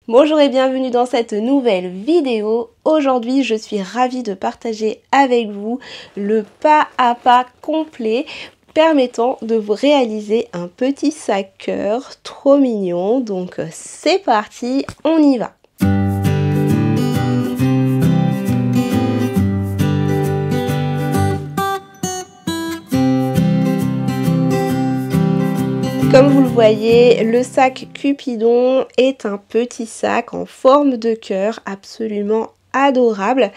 Bonjour et bienvenue dans cette nouvelle vidéo. Aujourd'hui, je suis ravie de partager avec vous le pas à pas complet permettant de vous réaliser un petit sac cœur trop mignon. Donc c'est parti, on y va. Comme vous le voyez, le sac Cupidon est un petit sac en forme de cœur absolument adorable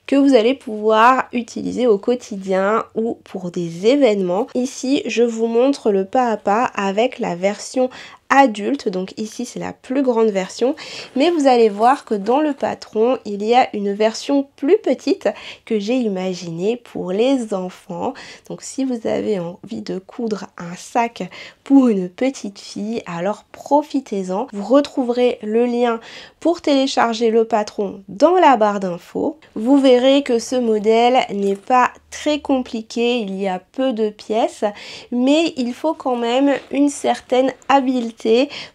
que vous allez pouvoir utiliser au quotidien ou pour des événements. Ici, je vous montre le pas à pas avec la version adulte, donc ici c'est la plus grande version, mais vous allez voir que dans le patron il y a une version plus petite que j'ai imaginée pour les enfants. Donc si vous avez envie de coudre un sac pour une petite fille, alors profitez-en. Vous retrouverez le lien pour télécharger le patron dans la barre d'infos. Vous verrez que ce modèle n'est pas très compliqué, il y a peu de pièces, mais il faut quand même une certaine habileté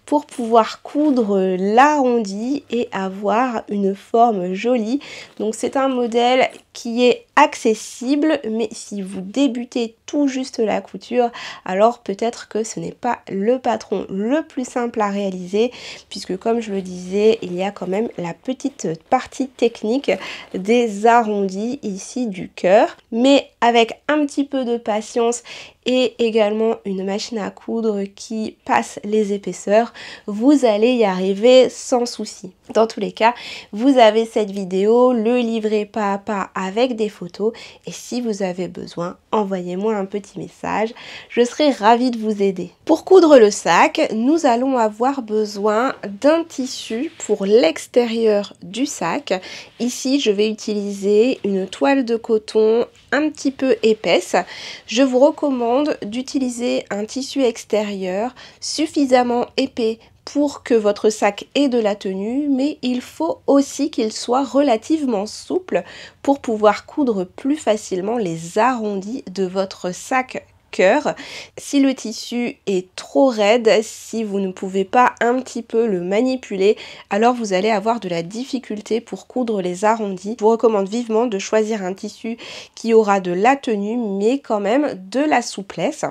pour pouvoir coudre l'arrondi et avoir une forme jolie. Donc c'est un modèle qui est accessible, mais si vous débutez tout juste la couture, alors peut-être que ce n'est pas le patron le plus simple à réaliser, puisque comme je le disais, il y a quand même la petite partie technique des arrondis ici du cœur, mais avec un petit peu de patience et également une machine à coudre qui passe les épaisseurs, vous allez y arriver sans souci. Dans tous les cas, vous avez cette vidéo, le livret pas à pas avec des photos, et si vous avez besoin, envoyez-moi un petit message, je serai ravie de vous aider. Pour coudre le sac, nous allons avoir besoin d'un tissu pour l'extérieur du sac. Ici, je vais utiliser une toile de coton un petit peu épaisse. Je vous recommande d'utiliser un tissu extérieur suffisamment épais pour que votre sac ait de la tenue, mais il faut aussi qu'il soit relativement souple pour pouvoir coudre plus facilement les arrondis de votre sac cœur. Si le tissu est trop raide, si vous ne pouvez pas un petit peu le manipuler, alors vous allez avoir de la difficulté pour coudre les arrondis. Je vous recommande vivement de choisir un tissu qui aura de la tenue mais quand même de la souplesse.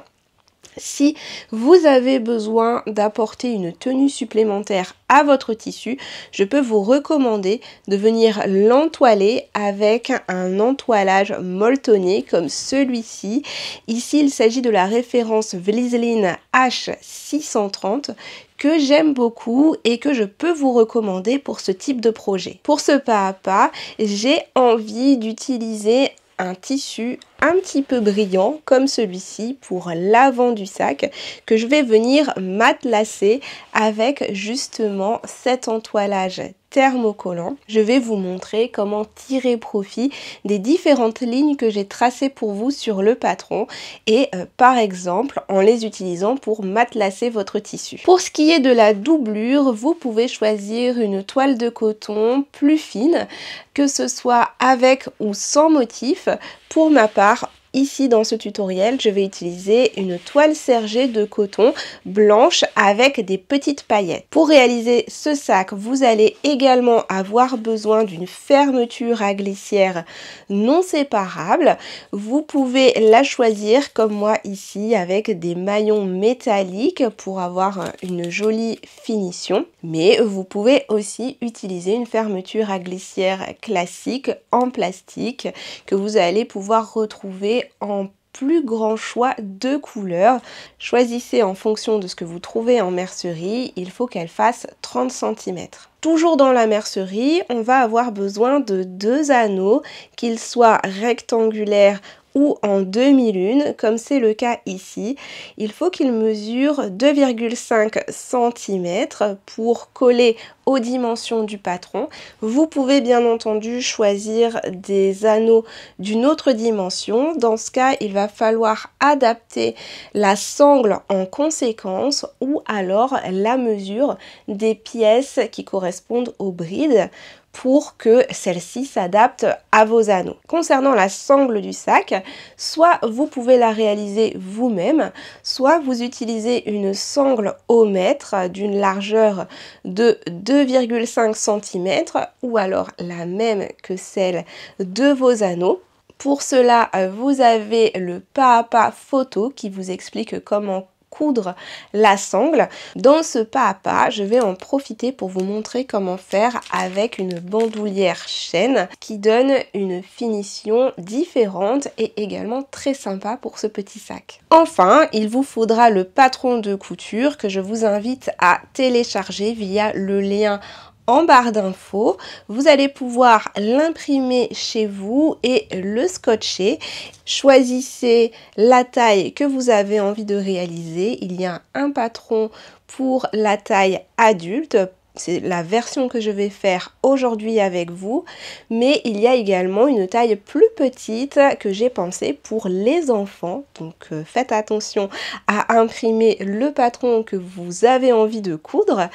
Si vous avez besoin d'apporter une tenue supplémentaire à votre tissu, je peux vous recommander de venir l'entoiler avec un entoilage molletonné comme celui-ci. Ici, il s'agit de la référence Vliseline H630 que j'aime beaucoup et que je peux vous recommander pour ce type de projet. Pour ce pas à pas, j'ai envie d'utiliser un tissu un petit peu brillant comme celui-ci pour l'avant du sac que je vais venir matelasser avec justement cet entoilage thermocollant. Je vais vous montrer comment tirer profit des différentes lignes que j'ai tracées pour vous sur le patron et par exemple en les utilisant pour matelasser votre tissu. Pour ce qui est de la doublure, vous pouvez choisir une toile de coton plus fine, que ce soit avec ou sans motif. Pour ma part, ici dans ce tutoriel, je vais utiliser une toile sergée de coton blanche avec des petites paillettes. Pour réaliser ce sac, vous allez également avoir besoin d'une fermeture à glissière non séparable. Vous pouvez la choisir comme moi ici avec des maillons métalliques pour avoir une jolie finition. Mais vous pouvez aussi utiliser une fermeture à glissière classique en plastique que vous allez pouvoir retrouver en plus grand choix de couleurs. Choisissez en fonction de ce que vous trouvez en mercerie, il faut qu'elle fasse 30 cm. Toujours dans la mercerie, on va avoir besoin de deux anneaux, qu'ils soient rectangulaires ou en demi-lune, comme c'est le cas ici. Il faut qu'ils mesurent 2,5 cm pour coller aux dimensions du patron. Vous pouvez bien entendu choisir des anneaux d'une autre dimension. Dans ce cas, il va falloir adapter la sangle en conséquence ou alors la mesure des pièces qui correspondent aux brides. pour que celle-ci s'adapte à vos anneaux. Concernant la sangle du sac, soit vous pouvez la réaliser vous-même, soit vous utilisez une sangle au mètre d'une largeur de 2,5 cm ou alors la même que celle de vos anneaux. Pour cela, vous avez le pas à pas photo qui vous explique comment coudre la sangle. Dans ce pas à pas, je vais en profiter pour vous montrer comment faire avec une bandoulière chaîne qui donne une finition différente et également très sympa pour ce petit sac. Enfin, il vous faudra le patron de couture que je vous invite à télécharger via le lien en barre d'infos. Vous allez pouvoir l'imprimer chez vous et le scotcher. Choisissez la taille que vous avez envie de réaliser. Il y a un patron pour la taille adulte. C'est la version que je vais faire aujourd'hui avec vous, mais il y a également une taille plus petite que j'ai pensée pour les enfants. Donc faites attention à imprimer le patron que vous avez envie de coudre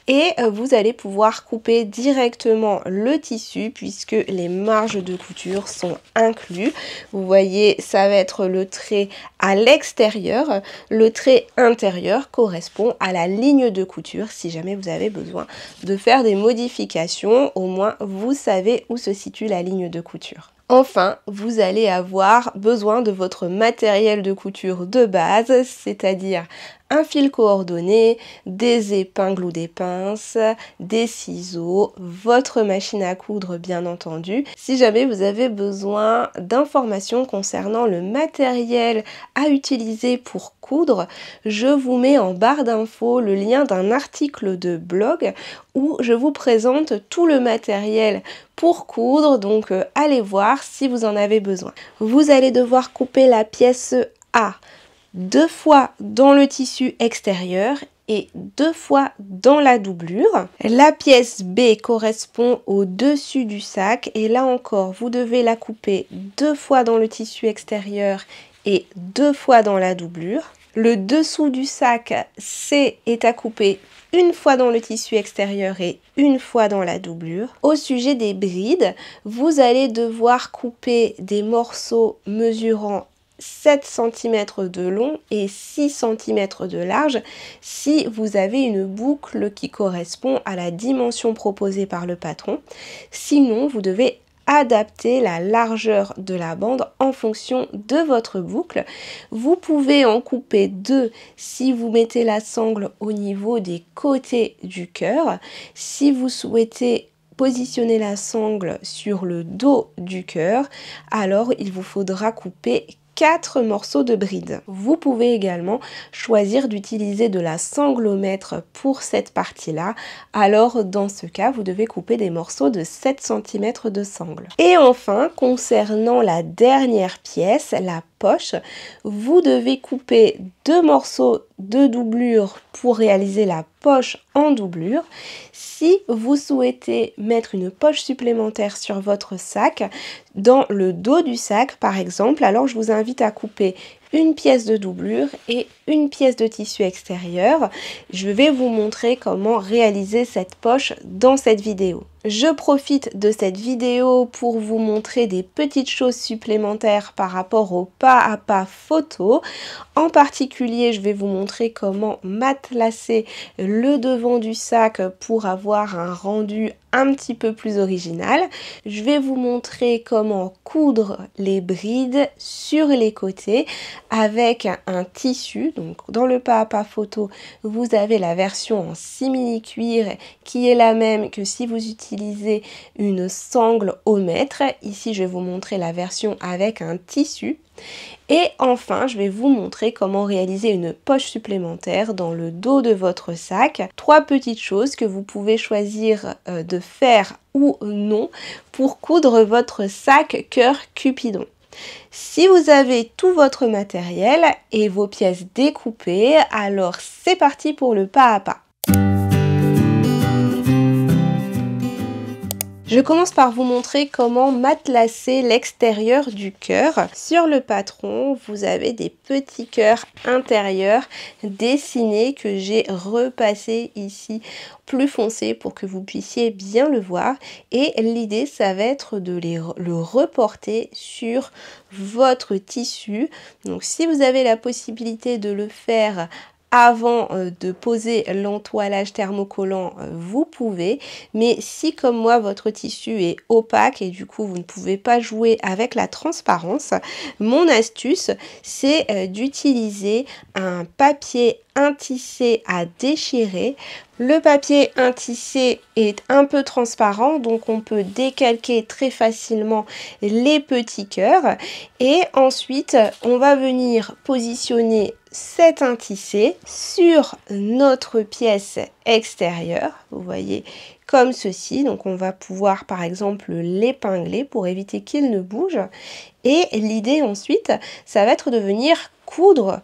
et vous allez pouvoir couper directement le tissu puisque les marges de couture sont inclus. Vous voyez, ça va être le trait à l'extérieur. Le trait intérieur correspond à la ligne de couture si jamais vous avez besoin de faire des modifications, au moins vous savez où se situe la ligne de couture. Enfin, vous allez avoir besoin de votre matériel de couture de base, c'est-à-dire un fil coordonné, des épingles ou des pinces, des ciseaux, votre machine à coudre bien entendu. Si jamais vous avez besoin d'informations concernant le matériel à utiliser pour coudre, je vous mets en barre d'infos le lien d'un article de blog où je vous présente tout le matériel pour coudre, donc allez voir si vous en avez besoin. Vous allez devoir couper la pièce A 2 fois dans le tissu extérieur et 2 fois dans la doublure. La pièce B correspond au dessus du sac et là encore vous devez la couper 2 fois dans le tissu extérieur et 2 fois dans la doublure. Le dessous du sac C est à couper une fois dans le tissu extérieur et une fois dans la doublure. Au sujet des brides, vous allez devoir couper des morceaux mesurant 7 cm de long et 6 cm de large si vous avez une boucle qui correspond à la dimension proposée par le patron. Sinon, vous devez adapter la largeur de la bande en fonction de votre boucle. Vous pouvez en couper 2 si vous mettez la sangle au niveau des côtés du cœur. Si vous souhaitez positionner la sangle sur le dos du cœur, alors il vous faudra couper 4 morceaux de bride. Vous pouvez également choisir d'utiliser de la sangle au mètre pour cette partie-là. Alors dans ce cas, vous devez couper des morceaux de 7 cm de sangle. Et enfin, concernant la dernière pièce, la poche, vous devez couper 2 morceaux de doublure pour réaliser la poche en doublure. Si vous souhaitez mettre une poche supplémentaire sur votre sac, dans le dos du sac par exemple, alors je vous invite à couper une pièce de doublure et une pièce de tissu extérieur. Je vais vous montrer comment réaliser cette poche dans cette vidéo. Je profite de cette vidéo pour vous montrer des petites choses supplémentaires par rapport au pas à pas photo. En particulier, je vais vous montrer comment matelasser le devant du sac pour avoir un rendu un petit peu plus original. Je vais vous montrer comment coudre les brides sur les côtés avec un tissu. Donc dans le pas à pas photo, vous avez la version en simili cuir qui est la même que si vous utilisez une sangle au mètre. Ici, je vais vous montrer la version avec un tissu. Et enfin, je vais vous montrer comment réaliser une poche supplémentaire dans le dos de votre sac. 3 petites choses que vous pouvez choisir de faire ou non pour coudre votre sac cœur Cupidon. Si vous avez tout votre matériel et vos pièces découpées, alors c'est parti pour le pas à pas. Je commence par vous montrer comment matelasser l'extérieur du cœur. Sur le patron, vous avez des petits cœurs intérieurs dessinés que j'ai repassés ici plus foncés pour que vous puissiez bien le voir. Et l'idée, ça va être de le reporter sur votre tissu. Donc si vous avez la possibilité de le faire avant de poser l'entoilage thermocollant, vous pouvez, mais si comme moi votre tissu est opaque et du coup vous ne pouvez pas jouer avec la transparence, mon astuce c'est d'utiliser un papier intissé à déchirer. Le papier intissé est un peu transparent, donc on peut décalquer très facilement les petits cœurs. Et ensuite, on va venir positionner cet intissé sur notre pièce extérieure. Vous voyez, comme ceci. Donc on va pouvoir par exemple l'épingler pour éviter qu'il ne bouge. Et l'idée ensuite, ça va être de venir coudre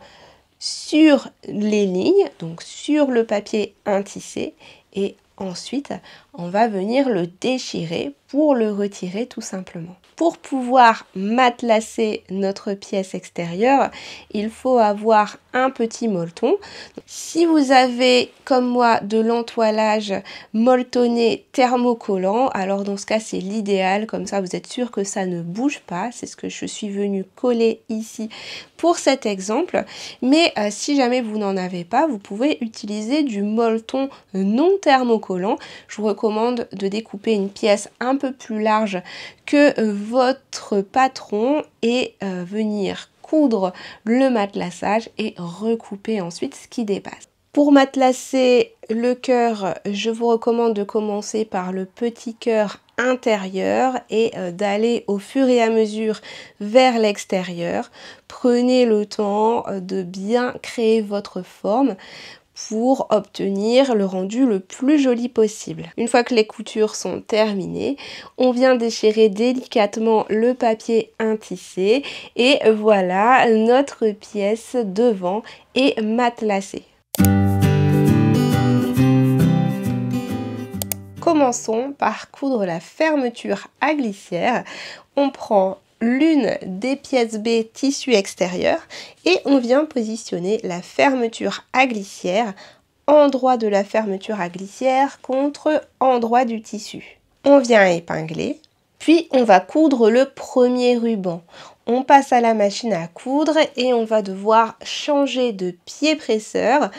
sur les lignes, donc sur le papier intissé, et ensuite on va venir le déchirer pour le retirer tout simplement. Pour pouvoir matelasser notre pièce extérieure, il faut avoir un petit molleton. Si vous avez, comme moi, de l'entoilage molletonné thermocollant, alors dans ce cas, c'est l'idéal. Comme ça, vous êtes sûr que ça ne bouge pas. C'est ce que je suis venue coller ici pour cet exemple. Mais si jamais vous n'en avez pas, vous pouvez utiliser du molleton non thermocollant. Je vous recommande de découper une pièce un peu plus large que votre patron et venir coudre le matelassage et recouper ensuite ce qui dépasse. Pour matelasser le cœur, je vous recommande de commencer par le petit cœur intérieur et d'aller au fur et à mesure vers l'extérieur. Prenez le temps de bien créer votre forme pour obtenir le rendu le plus joli possible. Une fois que les coutures sont terminées, on vient déchirer délicatement le papier intissé et voilà, notre pièce devant est matelassée. Commençons par coudre la fermeture à glissière. On prend l'une des pièces B tissu extérieur et on vient positionner la fermeture à glissière, endroit de la fermeture à glissière contre endroit du tissu. On vient épingler, puis on va coudre le premier ruban. On passe à la machine à coudre et on va devoir changer de pied presseur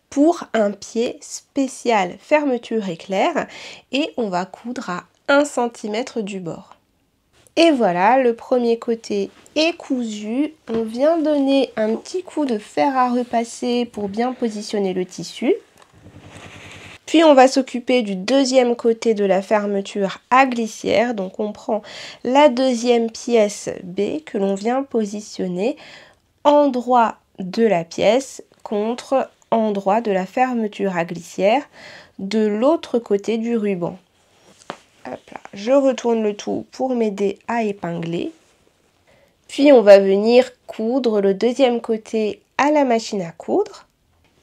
pour un pied spécial fermeture éclair et on va coudre à 1 cm du bord. Et voilà, le premier côté est cousu. On vient donner un petit coup de fer à repasser pour bien positionner le tissu. Puis on va s'occuper du deuxième côté de la fermeture à glissière. Donc on prend la deuxième pièce B que l'on vient positionner endroit de la pièce contre endroit de la fermeture à glissière de l'autre côté du ruban. Hop là. Je retourne le tout pour m'aider à épingler. Puis on va venir coudre le deuxième côté à la machine à coudre.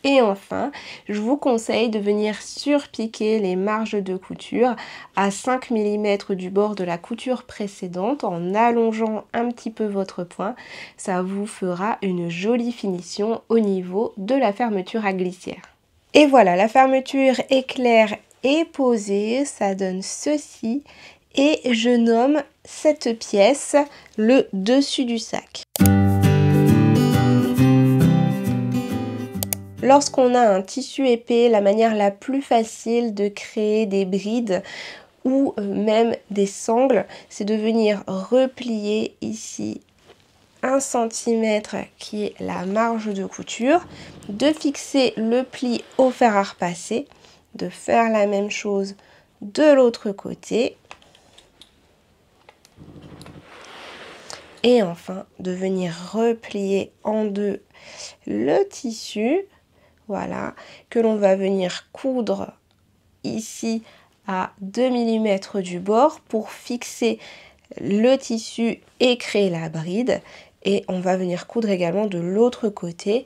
Et enfin, je vous conseille de venir surpiquer les marges de couture à 5 mm du bord de la couture précédente en allongeant un petit peu votre point. Ça vous fera une jolie finition au niveau de la fermeture à glissière. Et voilà, la fermeture éclair est posée, ça donne ceci. Et je nomme cette pièce le dessus du sac. Lorsqu'on a un tissu épais, la manière la plus facile de créer des brides ou même des sangles, c'est de venir replier ici 1 cm qui est la marge de couture, de fixer le pli au fer à repasser, de faire la même chose de l'autre côté. Et enfin, de venir replier en deux le tissu, voilà, que l'on va venir coudre ici à 2 mm du bord pour fixer le tissu et créer la bride. Et on va venir coudre également de l'autre côté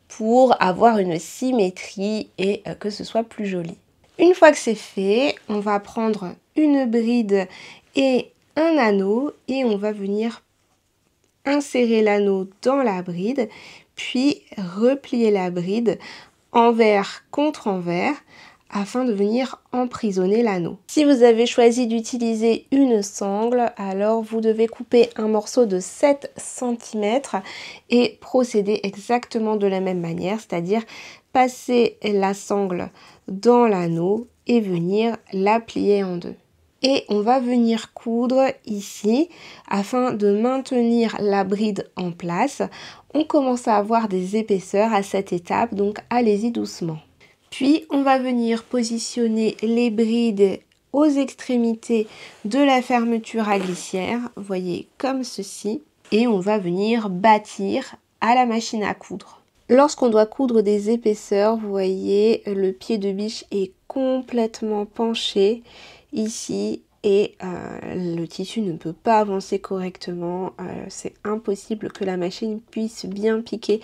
pour avoir une symétrie et que ce soit plus joli. Une fois que c'est fait, on va prendre une bride et un anneau et on va venir insérer l'anneau dans la bride, puis replier la bride envers contre envers afin de venir emprisonner l'anneau. Si vous avez choisi d'utiliser une sangle, alors vous devez couper un morceau de 7 cm et procéder exactement de la même manière, c'est-à-dire passer la sangle dans l'anneau et venir la plier en deux. Et on va venir coudre ici afin de maintenir la bride en place. On commence à avoir des épaisseurs à cette étape, donc allez-y doucement. Puis on va venir positionner les brides aux extrémités de la fermeture à glissière, vous voyez comme ceci, et on va venir bâtir à la machine à coudre. Lorsqu'on doit coudre des épaisseurs, vous voyez, le pied de biche est complètement penché ici et le tissu ne peut pas avancer correctement. C'est impossible que la machine puisse bien piquer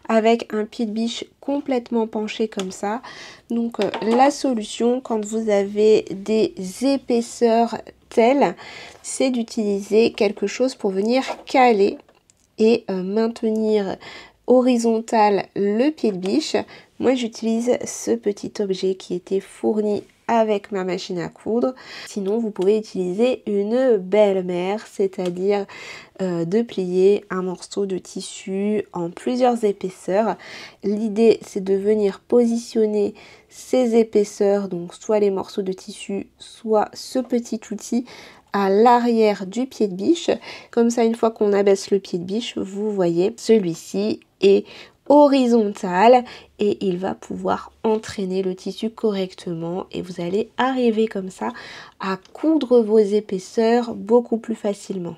avec un pied de biche complètement penché comme ça. Donc la solution quand vous avez des épaisseurs telles, c'est d'utiliser quelque chose pour venir caler et maintenir horizontal le pied de biche. Moi j'utilise ce petit objet qui était fourni avec ma machine à coudre. Sinon vous pouvez utiliser une belle-mère, c'est-à-dire de plier un morceau de tissu en plusieurs épaisseurs. L'idée c'est de venir positionner ces épaisseurs, donc soit les morceaux de tissu, soit ce petit outil à l'arrière du pied de biche. Comme ça, une fois qu'on abaisse le pied de biche, vous voyez, celui-ci est horizontal et il va pouvoir entraîner le tissu correctement et vous allez arriver comme ça à coudre vos épaisseurs beaucoup plus facilement.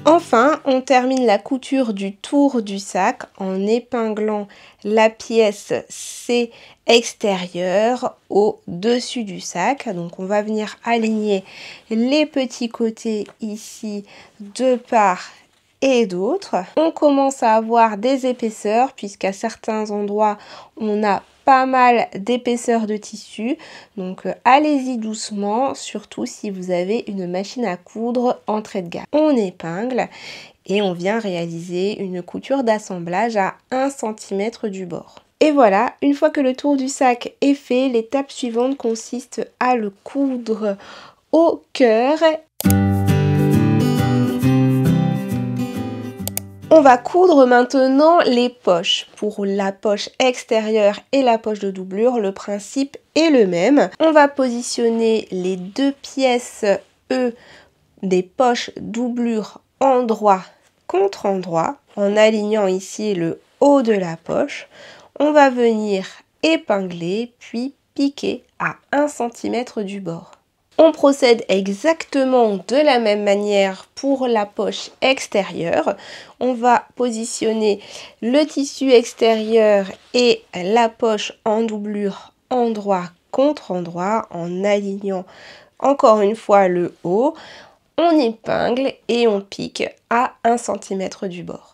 Enfin, on termine la couture du tour du sac en épinglant la pièce C extérieure au-dessus du sac. Donc on va venir aligner les petits côtés ici de part et d'autre. On commence à avoir des épaisseurs puisqu'à certains endroits on a pas mal d'épaisseur de tissu, donc allez-y doucement, surtout si vous avez une machine à coudre entrée de gamme. On épingle et on vient réaliser une couture d'assemblage à 1 cm du bord. Et voilà, une fois que le tour du sac est fait, l'étape suivante consiste à le coudre au cœur. On va coudre maintenant les poches. Pour la poche extérieure et la poche de doublure, le principe est le même. On va positionner les deux pièces E des poches doublure endroit contre endroit en alignant ici le haut de la poche. On va venir épingler puis piquer à 1 cm du bord. On procède exactement de la même manière pour la poche extérieure. On va positionner le tissu extérieur et la poche en doublure endroit contre endroit en alignant encore une fois le haut. On épingle et on pique à 1 cm du bord.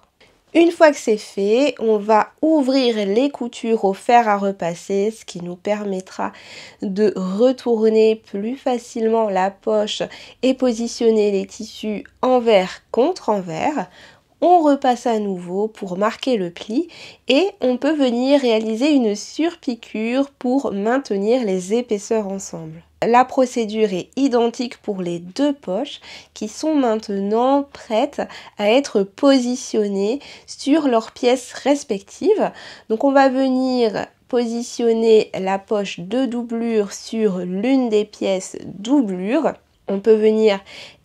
Une fois que c'est fait, on va ouvrir les coutures au fer à repasser, ce qui nous permettra de retourner plus facilement la poche et positionner les tissus envers contre envers. On repasse à nouveau pour marquer le pli et on peut venir réaliser une surpiqûre pour maintenir les épaisseurs ensemble. La procédure est identique pour les deux poches qui sont maintenant prêtes à être positionnées sur leurs pièces respectives. Donc on va venir positionner la poche de doublure sur l'une des pièces doublure. On peut venir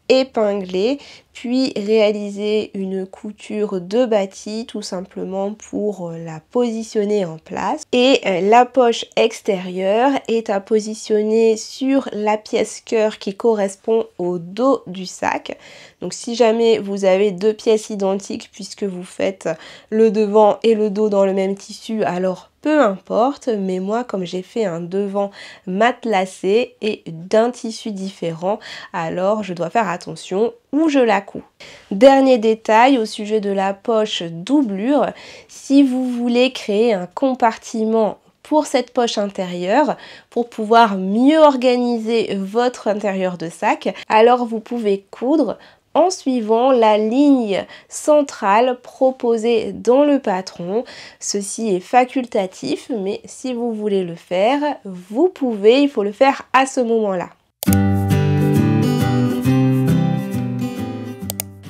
épingler puis réaliser une couture de bâti tout simplement pour la positionner en place et la poche extérieure est à positionner sur la pièce cœur qui correspond au dos du sac. Donc si jamais vous avez deux pièces identiques puisque vous faites le devant et le dos dans le même tissu, alors peu importe, mais moi comme j'ai fait un devant matelassé et d'un tissu différent, alors je dois faire attention où je la coup. Dernier détail au sujet de la poche doublure, si vous voulez créer un compartiment pour cette poche intérieure, pour pouvoir mieux organiser votre intérieur de sac, alors vous pouvez coudre en suivant la ligne centrale proposée dans le patron. Ceci est facultatif, mais si vous voulez le faire, vous pouvez, il faut le faire à ce moment-là.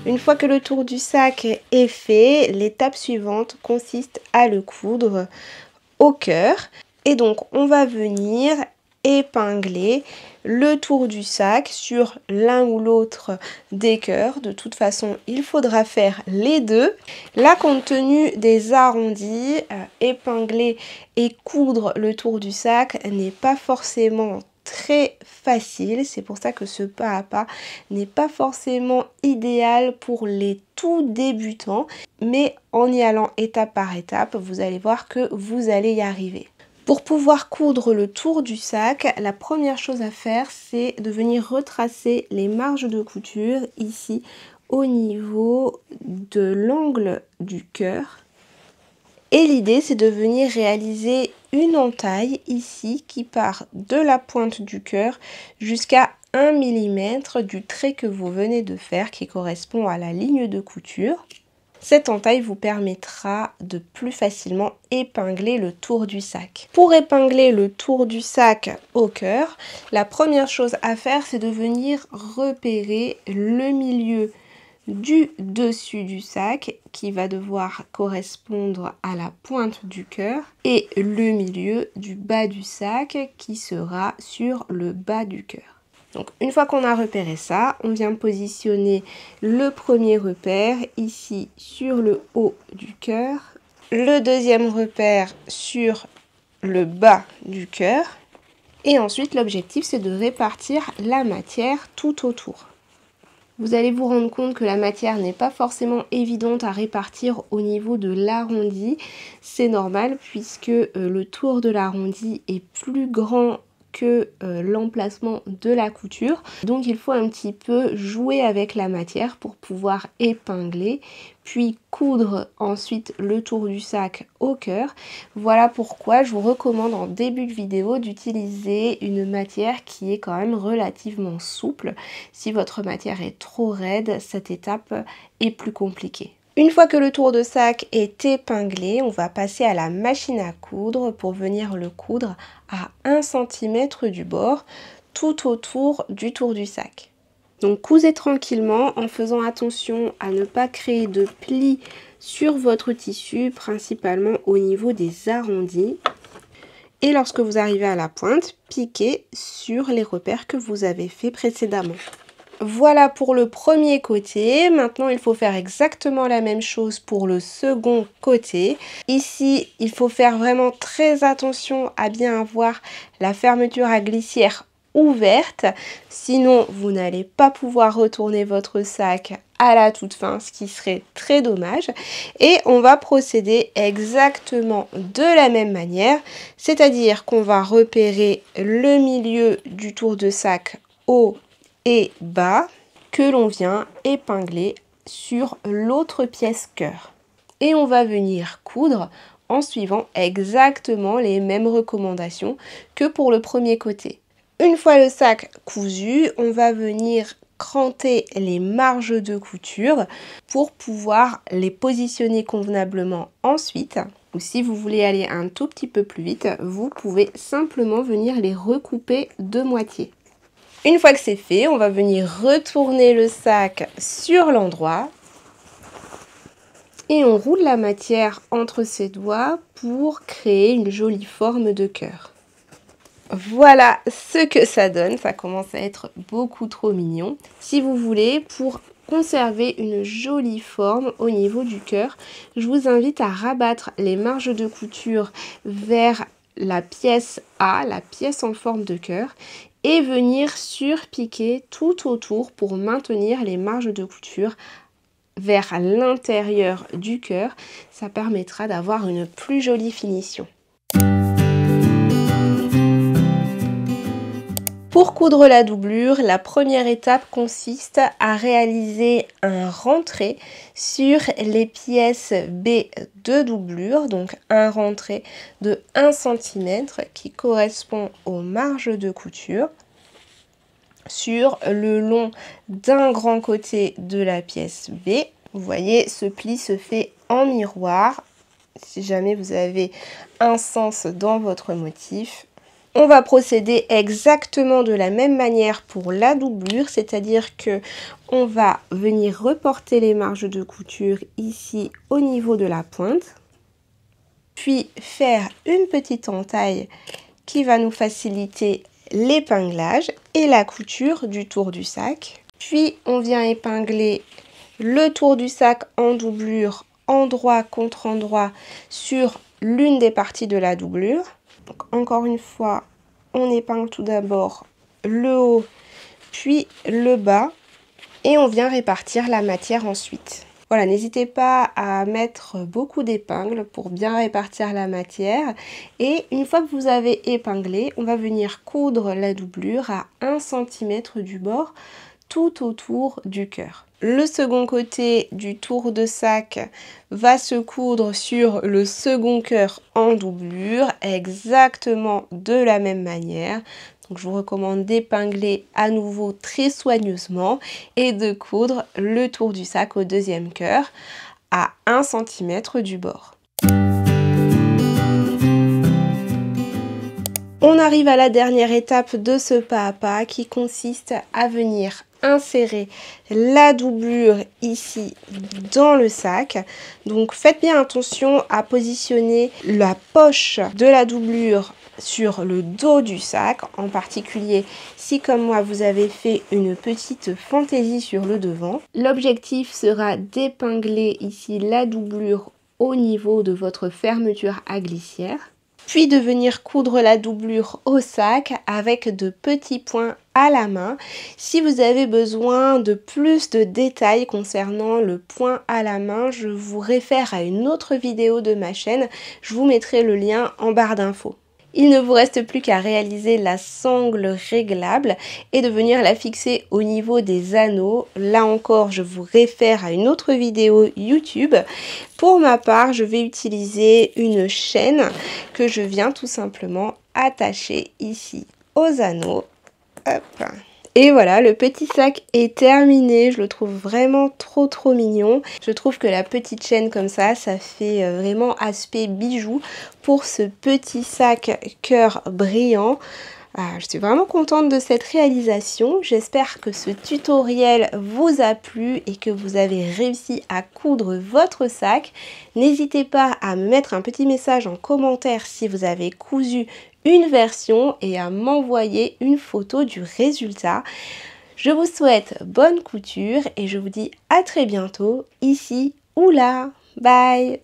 Une fois que le tour du sac est fait, l'étape suivante consiste à le coudre au cœur. Et donc on va venir épingler le tour du sac sur l'un ou l'autre des cœurs. De toute façon, il faudra faire les deux. Là, compte tenu des arrondis, épingler et coudre le tour du sac n'est pas forcément très facile. C'est pour ça que ce pas à pas n'est pas forcément idéal pour les tout débutants. Mais en y allant étape par étape, vous allez voir que vous allez y arriver. Pour pouvoir coudre le tour du sac, la première chose à faire, c'est de venir retracer les marges de couture ici au niveau de l'angle du cœur. Et l'idée, c'est de venir réaliser une entaille ici qui part de la pointe du cœur jusqu'à 1 mm du trait que vous venez de faire qui correspond à la ligne de couture. Cette entaille vous permettra de plus facilement épingler le tour du sac. Pour épingler le tour du sac au cœur, la première chose à faire, c'est de venir repérer le milieu du dessus du sac qui va devoir correspondre à la pointe du cœur et le milieu du bas du sac qui sera sur le bas du cœur. Donc une fois qu'on a repéré ça, on vient positionner le premier repère ici sur le haut du cœur, le deuxième repère sur le bas du cœur et ensuite l'objectif c'est de répartir la matière tout autour. Vous allez vous rendre compte que la matière n'est pas forcément évidente à répartir au niveau de l'arrondi. C'est normal puisque le tour de l'arrondi est plus grand que l'emplacement de la couture. Donc il faut un petit peu jouer avec la matière pour pouvoir épingler, puis coudre ensuite le tour du sac au cœur. Voilà pourquoi je vous recommande en début de vidéo d'utiliser une matière qui est quand même relativement souple. Si votre matière est trop raide, cette étape est plus compliquée. Une fois que le tour de sac est épinglé, on va passer à la machine à coudre pour venir le coudre à 1 cm du bord tout autour du tour du sac. Donc cousez tranquillement en faisant attention à ne pas créer de plis sur votre tissu, principalement au niveau des arrondis. Et lorsque vous arrivez à la pointe, piquez sur les repères que vous avez fait précédemment. Voilà pour le premier côté. Maintenant, il faut faire exactement la même chose pour le second côté. Ici, il faut faire vraiment très attention à bien avoir la fermeture à glissière ouverte. Sinon, vous n'allez pas pouvoir retourner votre sac à la toute fin, ce qui serait très dommage. Et on va procéder exactement de la même manière. C'est-à-dire qu'on va repérer le milieu du tour de sac haut et bas que l'on vient épingler sur l'autre pièce cœur. Et on va venir coudre en suivant exactement les mêmes recommandations que pour le premier côté. Une fois le sac cousu, on va venir cranter les marges de couture pour pouvoir les positionner convenablement ensuite. Ou si vous voulez aller un tout petit peu plus vite, vous pouvez simplement venir les recouper de moitié. Une fois que c'est fait, on va venir retourner le sac sur l'endroit et on roule la matière entre ses doigts pour créer une jolie forme de cœur. Voilà ce que ça donne, ça commence à être beaucoup trop mignon. Si vous voulez, pour conserver une jolie forme au niveau du cœur, je vous invite à rabattre les marges de couture vers la pièce A, la pièce en forme de cœur, et venir surpiquer tout autour pour maintenir les marges de couture vers l'intérieur du cœur. Ça permettra d'avoir une plus jolie finition. Pour coudre la doublure, la première étape consiste à réaliser un rentré sur les pièces B de doublure, donc un rentré de 1 cm qui correspond aux marges de couture sur le long d'un grand côté de la pièce B. Vous voyez, ce pli se fait en miroir si jamais vous avez un sens dans votre motif. On va procéder exactement de la même manière pour la doublure, c'est-à-dire que on va venir reporter les marges de couture ici au niveau de la pointe, puis faire une petite entaille qui va nous faciliter l'épinglage et la couture du tour du sac. Puis on vient épingler le tour du sac en doublure endroit contre endroit sur l'une des parties de la doublure. Donc encore une fois, on épingle tout d'abord le haut, puis le bas, et on vient répartir la matière ensuite. Voilà, n'hésitez pas à mettre beaucoup d'épingles pour bien répartir la matière. Et une fois que vous avez épinglé, on va venir coudre la doublure à 1 cm du bord tout autour du cœur. Le second côté du tour de sac va se coudre sur le second cœur en doublure, exactement de la même manière. Donc je vous recommande d'épingler à nouveau très soigneusement et de coudre le tour du sac au deuxième cœur à 1 cm du bord. On arrive à la dernière étape de ce pas à pas qui consiste à venir insérer la doublure ici dans le sac. Donc faites bien attention à positionner la poche de la doublure sur le dos du sac, en particulier si comme moi vous avez fait une petite fantaisie sur le devant. L'objectif sera d'épingler ici la doublure au niveau de votre fermeture à glissière, puis de venir coudre la doublure au sac avec de petits points à la main. Si vous avez besoin de plus de détails concernant le point à la main, je vous réfère à une autre vidéo de ma chaîne, je vous mettrai le lien en barre d'infos. Il ne vous reste plus qu'à réaliser la sangle réglable et de venir la fixer au niveau des anneaux. Là encore, je vous réfère à une autre vidéo YouTube. Pour ma part, je vais utiliser une chaîne que je viens tout simplement attacher ici aux anneaux. Hop. Et voilà, le petit sac est terminé, je le trouve vraiment trop mignon. Je trouve que la petite chaîne comme ça fait vraiment aspect bijou pour ce petit sac cœur brillant. Je suis vraiment contente de cette réalisation. J'espère que ce tutoriel vous a plu et que vous avez réussi à coudre votre sac. N'hésitez pas à me mettre un petit message en commentaire si vous avez cousu une version et à m'envoyer une photo du résultat. Je vous souhaite bonne couture et je vous dis à très bientôt ici ou là. Bye!